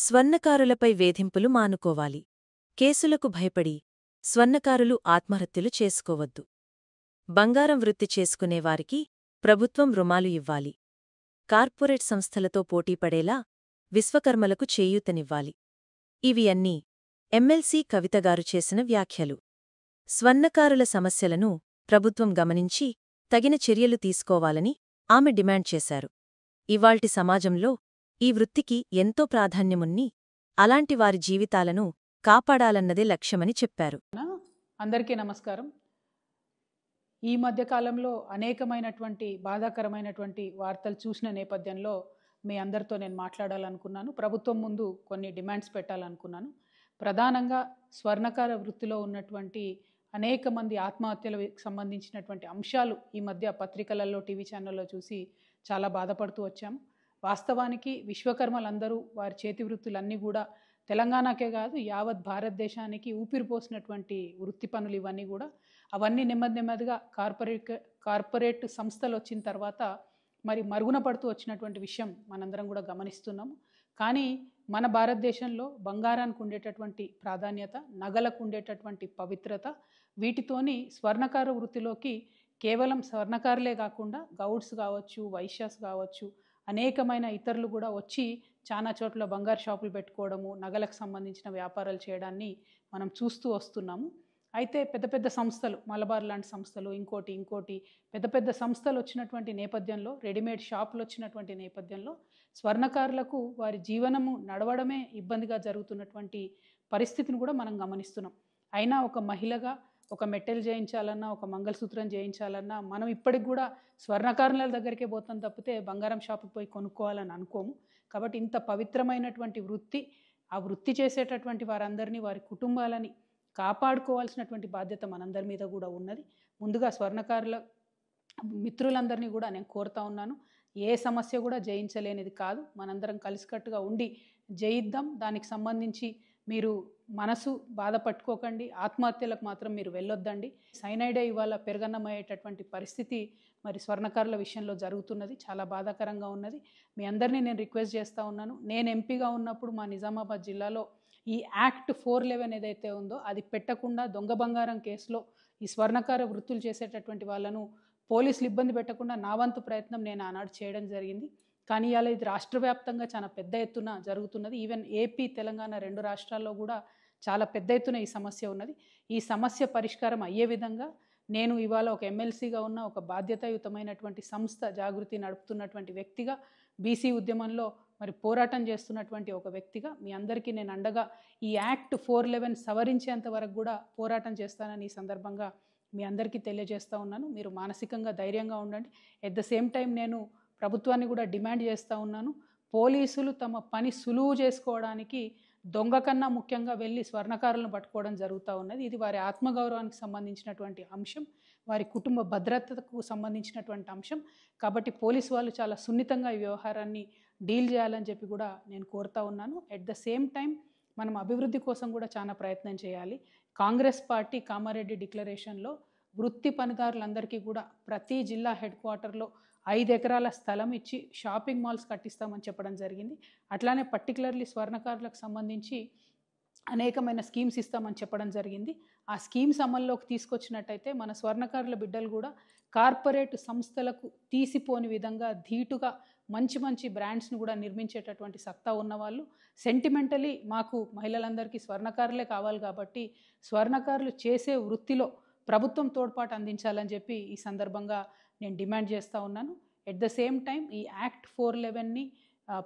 స్వర్ణకారులపై వేధింపులు మానుకోవాలి. కేసులకు భయపడి స్వర్ణకారులు ఆత్మహత్యలు చేసుకోవద్దు. బంగారం వృత్తి చేసుకునేవారికి ప్రభుత్వం రుణాలు ఇవ్వాలి. కార్పొరేట్ సంస్థలతో పోటీపడేలా విశ్వకర్మలకు చేయూతనివ్వాలి. ఇవి అన్నీ ఎమ్మెల్సీ కవితగారు చేసిన వ్యాఖ్యలు. స్వర్ణకారుల సమస్యలను ప్రభుత్వం గమనించి తగిన చర్యలు తీసుకోవాలని ఆమె డిమాండ్ చేశారు. ఇవాల్టి సమాజంలో ఈ వృత్తికి ఎంతో ప్రాధాన్యమున్ని అలాంటి వారి జీవితాలను కాపాడాలన్నదే లక్ష్యమని చెప్పారు. అందరికీ నమస్కారం. ఈ మధ్యకాలంలో అనేకమైనటువంటి బాధాకరమైనటువంటి వార్తలు చూసిన నేపథ్యంలో మీ అందరితో నేను మాట్లాడాలనుకున్నాను. ప్రభుత్వం ముందు కొన్ని డిమాండ్స్ పెట్టాలనుకున్నాను. ప్రధానంగా స్వర్ణకార వృత్తిలో ఉన్నటువంటి అనేక మంది ఆత్మహత్యలకు సంబంధించినటువంటి అంశాలు ఈ మధ్య పత్రికలలో, టీవీ ఛానల్లో చూసి చాలా బాధపడుతూ వచ్చాము. వాస్తవానికి విశ్వకర్మలందరూ వారి చేతి వృత్తులన్నీ కూడా తెలంగాణకే కాదు యావత్ భారతదేశానికి ఊపిరిపోసినటువంటి వృత్తి పనులు ఇవన్నీ కూడా. అవన్నీ నెమ్మదిగా కార్పొరేట్ సంస్థలు వచ్చిన తర్వాత మరి మరుగున పడుతూ వచ్చినటువంటి విషయం మనందరం కూడా గమనిస్తున్నాము. కానీ మన భారతదేశంలో బంగారానికి ఉండేటటువంటి ప్రాధాన్యత, నగలకు ఉండేటటువంటి పవిత్రత, వీటితోని స్వర్ణకార వృత్తిలోకి కేవలం స్వర్ణకారులే కాకుండా గౌడ్స్ కావచ్చు, వైశ్యాస్ కావచ్చు, అనేకమైన ఇతరులు కూడా వచ్చి చాలా చోట్ల బంగారు షాపులు పెట్టుకోవడము, నగలకు సంబంధించిన వ్యాపారాలు చేయడాన్ని మనం చూస్తూ వస్తున్నాము. అయితే పెద్ద పెద్ద సంస్థలు, మలబార్ లాంటి సంస్థలు, ఇంకోటి పెద్ద పెద్ద సంస్థలు వచ్చినటువంటి నేపథ్యంలో, రెడీమేడ్ షాపులు వచ్చినటువంటి నేపథ్యంలో స్వర్ణకారులకు వారి జీవనము నడవడమే ఇబ్బందిగా జరుగుతున్నటువంటి పరిస్థితిని కూడా మనం గమనిస్తున్నాం. అయినా ఒక మహిళగా ఒక మెట్టెలు చేయించాలన్నా, ఒక మంగళసూత్రం చేయించాలన్నా మనం ఇప్పటికి కూడా స్వర్ణకారుల దగ్గరికే పోతాం తప్పితే బంగారం షాపుకి పోయి కొనుక్కోవాలని అనుకోము. కాబట్టి ఇంత పవిత్రమైనటువంటి వృత్తి, ఆ వృత్తి చేసేటటువంటి వారందరినీ, వారి కుటుంబాలని కాపాడుకోవాల్సినటువంటి బాధ్యత మనందరి మీద కూడా ఉన్నది. ముందుగా స్వర్ణకారుల మిత్రులందరినీ కూడా నేను కోరుతా ఉన్నాను, ఏ సమస్య కూడా జయించలేనిది కాదు. మనందరం కలిసికట్టుగా ఉండి జయిద్దాం. దానికి సంబంధించి మీరు మనసు బాధ పట్టుకోకండి, ఆత్మహత్యలకు మాత్రం మీరు వెళ్ళొద్దండి. సైనైడే ఇవాళ పెరగన్నమయ్యేటటువంటి పరిస్థితి మరి స్వర్ణకారుల విషయంలో జరుగుతున్నది. చాలా బాధాకరంగా ఉన్నది. మీ అందరినీ నేను రిక్వెస్ట్ చేస్తూ ఉన్నాను. నేను ఎంపీగా ఉన్నప్పుడు మా నిజామాబాద్ జిల్లాలో ఈ యాక్ట్ 411 ఏదైతే ఉందో అది పెట్టకుండా దొంగ బంగారం కేసులో ఈ స్వర్ణకార వృత్తులు చేసేటటువంటి వాళ్ళను పోలీసులు ఇబ్బంది పెట్టకుండా నా వంతు ప్రయత్నం నేను ఆనాడు చేయడం జరిగింది. కానీ ఇవాళ ఇది రాష్ట్ర వ్యాప్తంగా చాలా పెద్ద ఎత్తున జరుగుతున్నది. ఈవెన్ ఏపీ, తెలంగాణ 2 రాష్ట్రాల్లో కూడా చాలా పెద్ద ఎత్తున ఈ సమస్య ఉన్నది. ఈ సమస్య పరిష్కారం అయ్యే విధంగా నేను ఇవాళ ఒక ఎమ్మెల్సీగా ఉన్న ఒక బాధ్యతాయుతమైనటువంటి సంస్థ జాగృతి నడుపుతున్నటువంటి వ్యక్తిగా, బీసీ ఉద్యమంలో మరి పోరాటం చేస్తున్నటువంటి ఒక వ్యక్తిగా మీ అందరికీ నేను అండగా ఈ యాక్ట్ 411 సవరించేంత వరకు కూడా పోరాటం చేస్తానని ఈ సందర్భంగా మీ అందరికీ తెలియజేస్తూ ఉన్నాను. మీరు మానసికంగా ధైర్యంగా ఉండండి. ఎట్ ద సేమ్ టైం నేను ప్రభుత్వాన్ని కూడా డిమాండ్ చేస్తూ ఉన్నాను, పోలీసులు తమ పని సులువు చేసుకోవడానికి దొంగ కన్నా ముఖ్యంగా వెళ్ళి స్వర్ణకారులను పట్టుకోవడం జరుగుతూ ఉన్నది. ఇది వారి ఆత్మగౌరవానికి సంబంధించినటువంటి అంశం, వారి కుటుంబ భద్రతకు సంబంధించినటువంటి అంశం. కాబట్టి పోలీసు వాళ్ళు చాలా సున్నితంగా ఈ వ్యవహారాన్ని డీల్ చేయాలని చెప్పి కూడా నేను కోరుతా ఉన్నాను. ఎట్ ద సేమ్ టైం మనం అభివృద్ధి కోసం కూడా చాలా ప్రయత్నం చేయాలి. కాంగ్రెస్ పార్టీ కామారెడ్డి డిక్లరేషన్లో వృత్తి పనిదారులందరికీ కూడా ప్రతి జిల్లా హెడ్ క్వార్టర్లో 5 ఎకరాల స్థలం ఇచ్చి షాపింగ్ మాల్స్ కట్టిస్తామని చెప్పడం జరిగింది. అట్లానే పర్టికులర్లీ స్వర్ణకారులకు సంబంధించి అనేకమైన స్కీమ్స్ ఇస్తామని చెప్పడం జరిగింది. ఆ స్కీమ్స్ అమల్లోకి తీసుకొచ్చినట్టయితే మన స్వర్ణకారుల బిడ్డలు కూడా కార్పొరేట్ సంస్థలకు తీసిపోని విధంగా ధీటుగా మంచి బ్రాండ్స్ను కూడా నిర్మించేటటువంటి సత్తా ఉన్నవాళ్ళు. సెంటిమెంటలీ మాకు మహిళలందరికీ స్వర్ణకారులే కావాలి కాబట్టి స్వర్ణకారులు చేసే వృత్తిలో ప్రభుత్వం తోడ్పాటు అందించాలని చెప్పి ఈ సందర్భంగా నేను డిమాండ్ చేస్తూ ఉన్నాను. ఎట్ ద సేమ్ టైం ఈ యాక్ట్ 411ని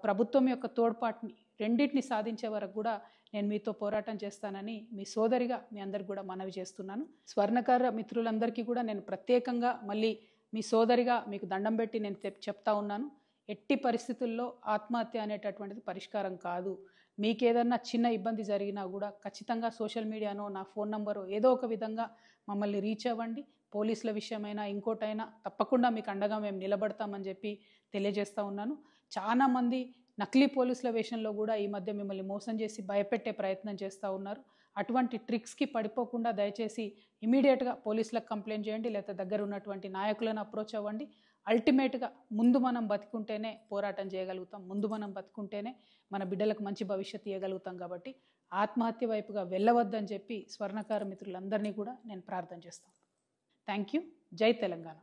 ప్రభుత్వం యొక్క తోడ్పాటుని రెండింటిని సాధించే వరకు కూడా నేను మీతో పోరాటం చేస్తానని మీ సోదరిగా మీ అందరికి కూడా మనవి చేస్తున్నాను. స్వర్ణకార మిత్రులందరికీ కూడా నేను ప్రత్యేకంగా మళ్ళీ మీ సోదరిగా మీకు దండం పెట్టి నేను చెప్తా ఉన్నాను, ఎట్టి పరిస్థితుల్లో ఆత్మహత్య అనేటటువంటిది పరిష్కారం కాదు. మీకేదన్నా చిన్న ఇబ్బంది జరిగినా కూడా ఖచ్చితంగా సోషల్ మీడియానో, నా ఫోన్ నంబరో ఏదో ఒక విధంగా మమ్మల్ని రీచ్ అవ్వండి. పోలీసుల విషయమైనా ఇంకోటైనా తప్పకుండా మీకు అండగా మేము నిలబడతామని చెప్పి తెలియజేస్తూ ఉన్నాను. చాలామంది నకిలీ పోలీసుల వేషంలో కూడా ఈ మధ్య మిమ్మల్ని మోసం చేసి భయపెట్టే ప్రయత్నం చేస్తూ ఉన్నారు. అటువంటి ట్రిక్స్కి పడిపోకుండా దయచేసి ఇమీడియట్గా పోలీసులకు కంప్లైంట్ చేయండి, లేకపోతే దగ్గర ఉన్నటువంటి నాయకులను అప్రోచ్ అవ్వండి. అల్టిమేట్గా ముందు మనం బతుకుంటేనే పోరాటం చేయగలుగుతాం, ముందు మనం బతుకుంటేనే మన బిడ్డలకు మంచి భవిష్యత్తు ఇవ్వగలుగుతాం. కాబట్టి ఆత్మహత్య వైపుగా వెళ్ళవద్దని చెప్పి స్వర్ణకార మిత్రులందరినీ కూడా నేను ప్రార్థన చేస్తాను. Thank you. జై తెలంగాణ.